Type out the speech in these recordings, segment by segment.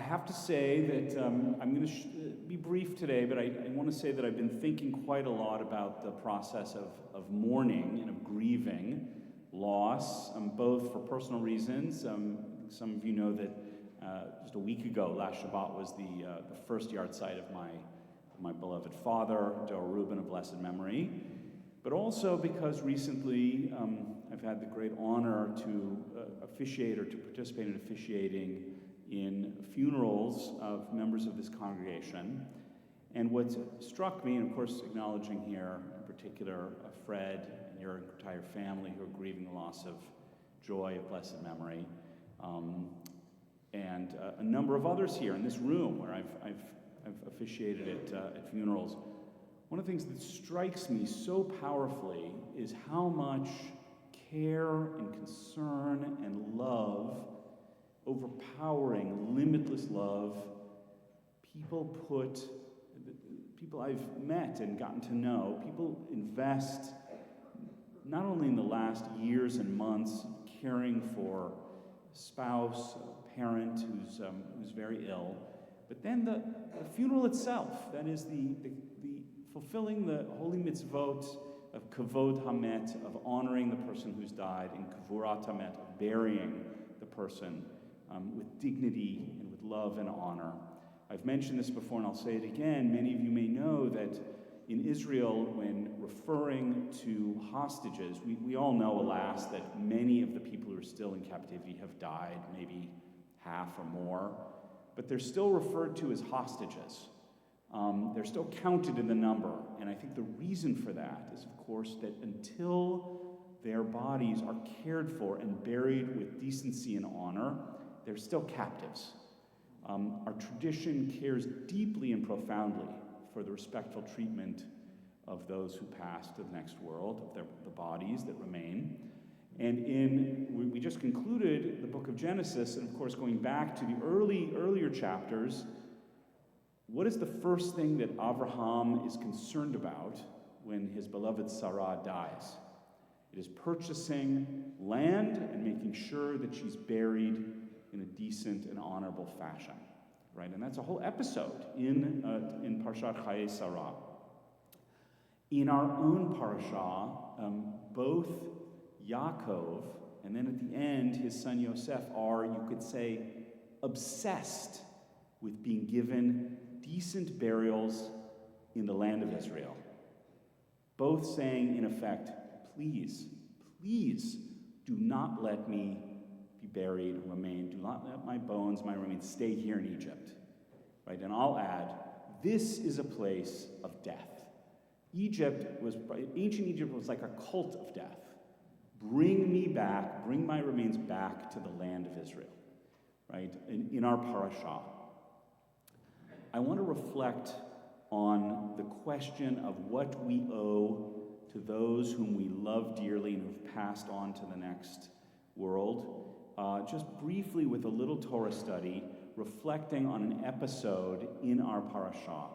have to say that I'm going to be brief today, but I want to say that I've been thinking quite a lot about the process of mourning and of grieving loss, both for personal reasons. Some of you know that just a week ago, last Shabbat was the first yard site of my beloved father, Rubin, of blessed memory, but also because recently I've had the great honor to officiate or to participate in officiating in funerals of members of this congregation. And what struck me, and of course acknowledging here in particular Fred and your entire family who are grieving the loss of Joy of blessed memory, and a number of others here in this room where I've officiated at funerals. One of the things that strikes me so powerfully is how much care and concern and love, overpowering, limitless love, people I've met and gotten to know, people invest not only in the last years and months caring for a spouse, a parent who's very ill, but then the funeral itself, that is the fulfilling the holy mitzvot of kavod hamet, of honoring the person who's died, and kavurat hamet, of burying the person with dignity and with love and honor. I've mentioned this before and I'll say it again. Many of you may know that in Israel, when referring to hostages, we all know, alas, that many of the people who are still in captivity have died, maybe half or more, but they're still referred to as hostages. They're still counted in the number, and I think the reason for that is, of course, that until their bodies are cared for and buried with decency and honor, they're still captives. Our tradition cares deeply and profoundly for the respectful treatment of those who pass to the next world, of the bodies that remain. And we just concluded the book of Genesis, and of course going back to the earlier chapters, what is the first thing that Abraham is concerned about when his beloved Sarah dies? It is purchasing land and making sure that she's buried in a decent and honorable fashion, right? And that's a whole episode in Parshat Chayei Sarah. In our own parasha, both Yaakov and then at the end his son Yosef are, you could say, obsessed with being given decent burials in the land of Israel. Both saying, in effect, please do not let me be buried, remain. Do not let my bones, my remains, stay here in Egypt. Right? And I'll add, this is a place of death. Ancient Egypt was like a cult of death. Bring me back, bring my remains back to the land of Israel. Right? In our parasha. I want to reflect on the question of what we owe to those whom we love dearly and who've passed on to the next world. Just briefly with a little Torah study, reflecting on an episode in our parasha.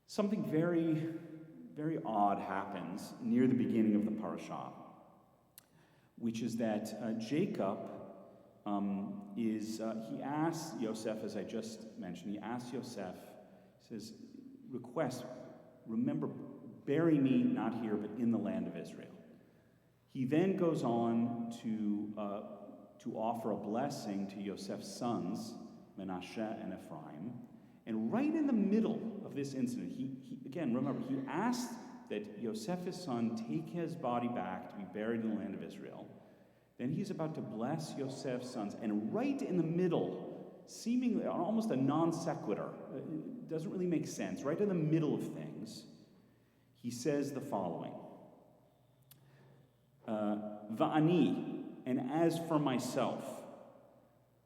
Something very, very odd happens near the beginning of the parasha, which is that Jacob he asks Yosef, as I just mentioned, he asks Yosef, he says, remember, bury me not here, but in the land of Israel. He then goes on to offer a blessing to Yosef's sons, Menashe and Ephraim. And right in the middle of this incident, he again, remember, he asked that Yosef, his son, take his body back to be buried in the land of Israel. Then he's about to bless Yosef's sons, and right in the middle, seemingly almost a non sequitur, it doesn't really make sense, right in the middle of things, he says the following, Va'ani, and as for myself,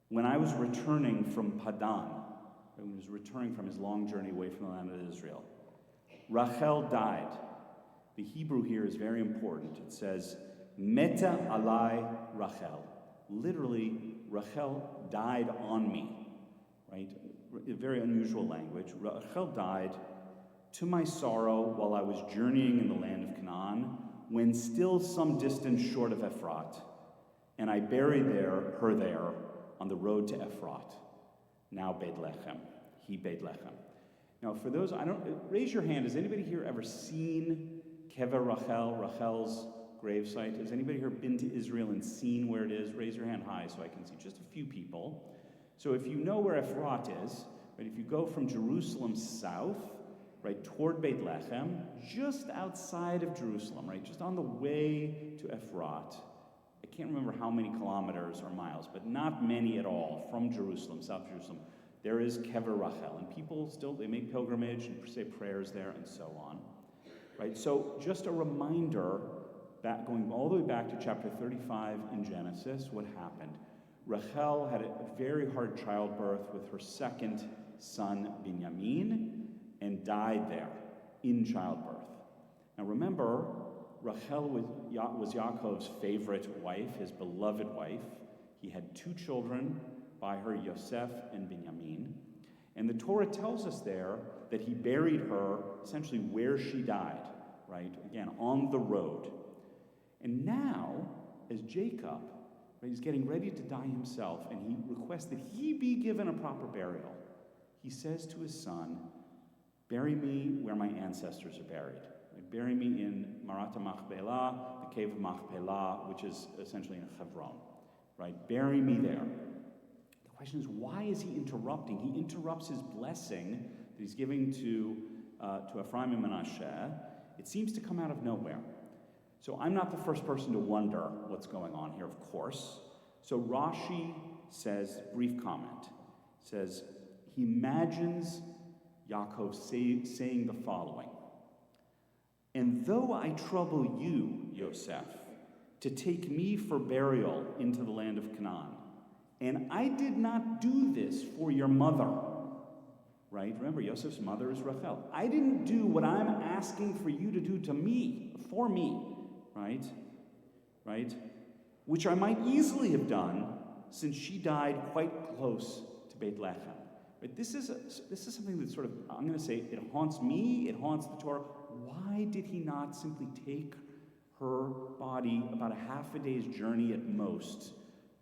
when I was returning from Padan, when he was returning from his long journey away from the land of Israel, Rachel died. The Hebrew here is very important. It says, Meta alai Rachel. Literally, Rachel died on me, right? A very unusual language. Rachel died to my sorrow while I was journeying in the land of Canaan, when still some distance short of Ephrat, and I buried her there on the road to Ephrat. now Beit-Lechem, he Beit-Lechem. Now, for those, raise your hand. Has anybody here ever seen Kever Rachel, Rachel's gravesite? Has anybody here been to Israel and seen where it is? Raise your hand high so I can see. Just a few people. So if you know where Efrat is, right, if you go from Jerusalem south, right, toward Beit-Lechem, just outside of Jerusalem, right, just on the way to Efrat, I can't remember how many kilometers or miles, but not many at all from Jerusalem, South Jerusalem, there is Kever Rachel, and people still, they make pilgrimage and say prayers there and so on, right? So just a reminder, going all the way back to chapter 35 in Genesis, what happened? Rachel had a very hard childbirth with her second son, Binyamin, and died there in childbirth. Now remember, Rachel was Yaakov's favorite wife, his beloved wife. He had 2 children by her, Yosef and Binyamin. And the Torah tells us there that he buried her essentially where she died, right? Again, on the road. And now, as Jacob, right, he's getting ready to die himself, and he requests that he be given a proper burial. He says to his son, bury me where my ancestors are buried. Right? Bury me in Marat Machpelah, the cave of Machpelah, which is essentially in Hebron. Right? Bury me there. The question is, why is he interrupting? He interrupts his blessing that he's giving to Ephraim and Manasseh. It seems to come out of nowhere. So I'm not the first person to wonder what's going on here, of course. So Rashi says, brief comment, says, he imagines Yaakov saying the following, and though I trouble you, Yosef, to take me for burial into the land of Canaan, and I did not do this for your mother, right? Remember, Yosef's mother is Rachel. I didn't do what I'm asking for you to do to me, for me, right? Right? Which I might easily have done since she died quite close to Beit-Lechem. Right? This is something that sort of, I'm going to say, it haunts me, it haunts the Torah. Why did he not simply take her body about a half a day's journey at most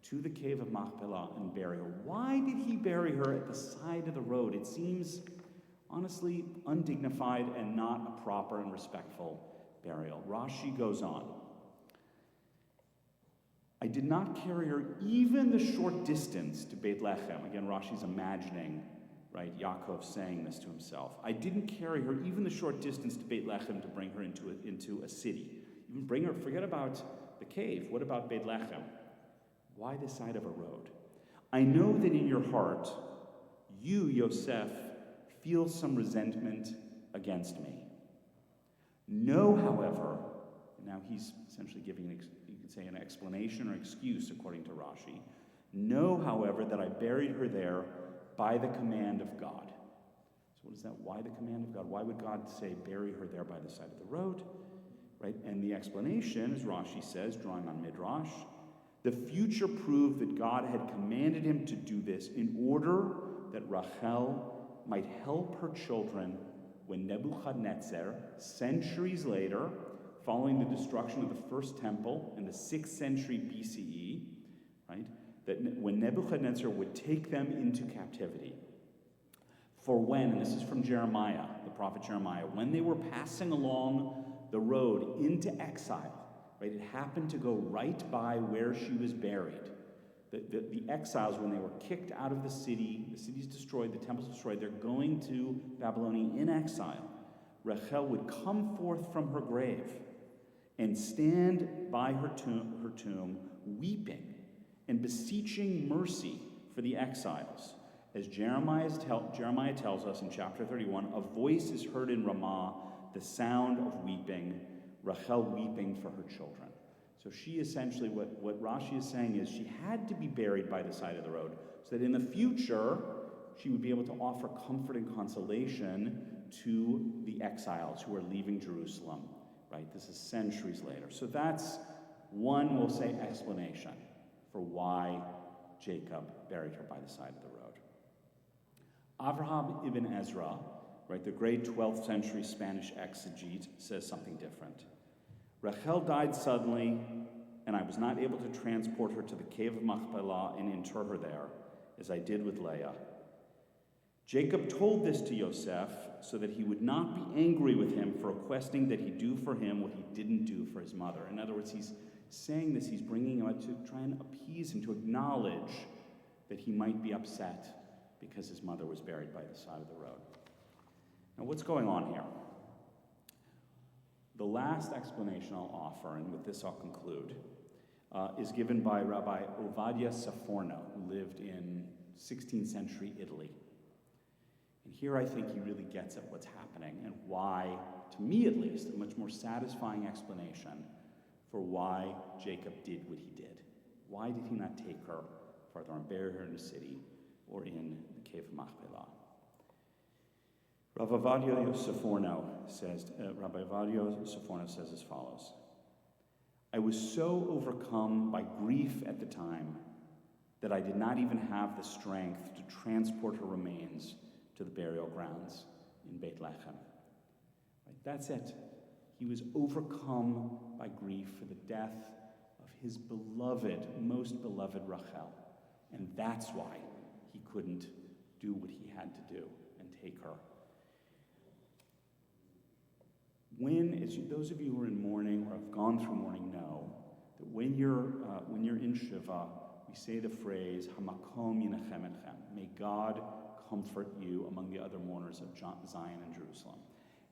to the cave of Machpelah and bury her? Why did he bury her at the side of the road? It seems, honestly, undignified and not a proper and respectful burial. Rashi goes on. I did not carry her even the short distance to Beit-Lechem. Again, Rashi's imagining, right, Yaakov saying this to himself. I didn't carry her even the short distance to Beit-Lechem to bring her into a city. Even bring her, forget about the cave. What about Beit-Lechem? Why the side of a road? I know that in your heart, you, Yosef, feel some resentment against me. Know, however, now he's essentially giving, you could say, an explanation or excuse according to Rashi. Know, however, that I buried her there by the command of God. So what is that? Why the command of God? Why would God say bury her there by the side of the road? Right? And the explanation, as Rashi says, drawing on Midrash, the future proved that God had commanded him to do this in order that Rachel might help her children when Nebuchadnezzar, centuries later, following the destruction of the first temple in the 6th century BCE, right, that when Nebuchadnezzar would take them into captivity. For when, and this is from Jeremiah, the prophet Jeremiah, when they were passing along the road into exile, right, it happened to go right by where she was buried. The exiles, when they were kicked out of the city's destroyed, the temple's destroyed, they're going to Babylonia in exile. Rachel would come forth from her grave and stand by her tomb weeping and beseeching mercy for the exiles. As Jeremiah tells us in chapter 31, a voice is heard in Ramah, the sound of weeping, Rachel weeping for her children. So she essentially, what Rashi is saying is she had to be buried by the side of the road so that in the future she would be able to offer comfort and consolation to the exiles who are leaving Jerusalem, right? This is centuries later. So that's one, we'll say, explanation for why Jacob buried her by the side of the road. Avraham ibn Ezra, right, the great 12th century Spanish exegete, says something different. Rachel died suddenly, and I was not able to transport her to the cave of Machpelah and inter her there, as I did with Leah. Jacob told this to Yosef so that he would not be angry with him for requesting that he do for him what he didn't do for his mother. In other words, he's saying this, he's bringing him out to try and appease him, to acknowledge that he might be upset because his mother was buried by the side of the road. Now, what's going on here? The last explanation I'll offer, and with this I'll conclude, is given by Rabbi Ovadia Saforno, who lived in 16th century Italy. And here I think he really gets at what's happening and why, to me at least, a much more satisfying explanation for why Jacob did what he did. Why did he not take her further and bury her in the city or in the cave of Machpelah? Rabbi Ovadia Saforno says as follows: I was so overcome by grief at the time that I did not even have the strength to transport her remains to the burial grounds in Beit Lechem. Right, that's it. He was overcome by grief for the death of his beloved, most beloved Rachel. And that's why he couldn't do what he had to do and take her. Those of you who are in mourning or have gone through mourning know that when you're in Shiva, we say the phrase, Hamakom Yinachem Etchem. May God comfort you among the other mourners of Zion and Jerusalem.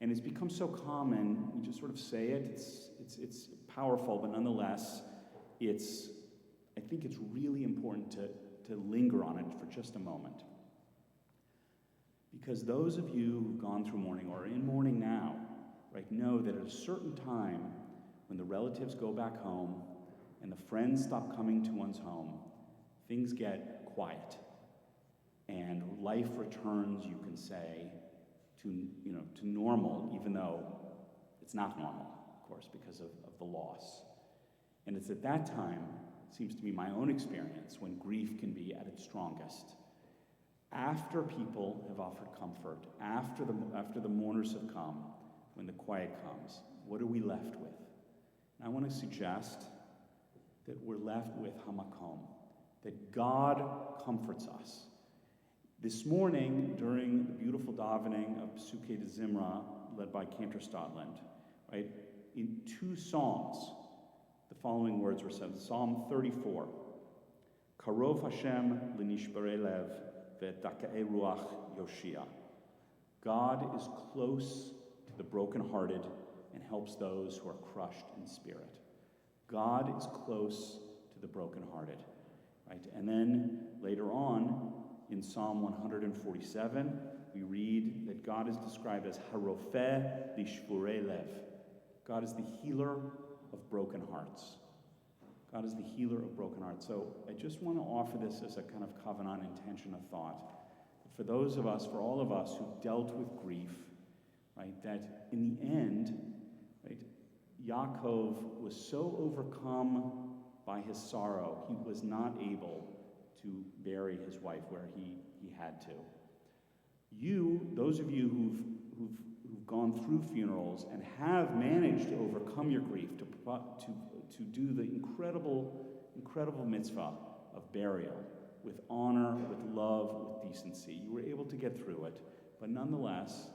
And it's become so common, we just sort of say it, it's powerful, but nonetheless, I think it's really important to linger on it for just a moment. Because those of you who've gone through mourning or are in mourning now, right, know that at a certain time, when the relatives go back home and the friends stop coming to one's home, things get quiet. And life returns, you can say, to normal, even though it's not normal, of course, because of the loss. And it's at that time, it seems to be my own experience, when grief can be at its strongest. After people have offered comfort, after the mourners have come, when the quiet comes, what are we left with? And I want to suggest that we're left with Hamakom, that God comforts us. This morning, during the beautiful davening of Psukei de Zimra, led by Cantor Stotland, right, in 2 psalms, the following words were said. Psalm 34, Karov Hashem l'nishbarei lev ve'taka'ei ruach yoshia. God is close to the brokenhearted and helps those who are crushed in spirit. God is close to the brokenhearted, right? And then later on, in Psalm 147, we read that God is described as Harofeh lishvurei lev. God is the healer of broken hearts. God is the healer of broken hearts. So I just want to offer this as a kind of covenant intention of thought. For those of us, for all of us who've dealt with grief, right, that in the end, right, Yaakov was so overcome by his sorrow, he was not able to bury his wife where he had to. Those of you who've gone through funerals and have managed to overcome your grief, to do the incredible mitzvah of burial with honor, with love, with decency, you were able to get through it. But nonetheless,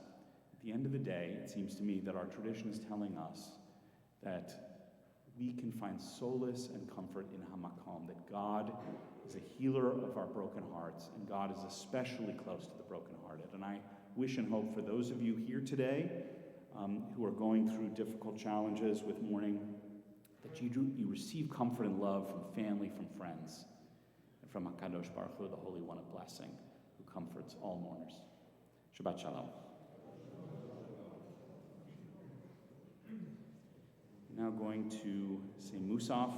at the end of the day, it seems to me that our tradition is telling us that we can find solace and comfort in Hamakom, that God is a healer of our broken hearts, and God is especially close to the brokenhearted. And I wish and hope for those of you here today who are going through difficult challenges with mourning, that you receive comfort and love from family, from friends, and from HaKadosh Baruch Hu, the Holy One of Blessing, who comforts all mourners. Shabbat Shalom. Now going to say Musaf.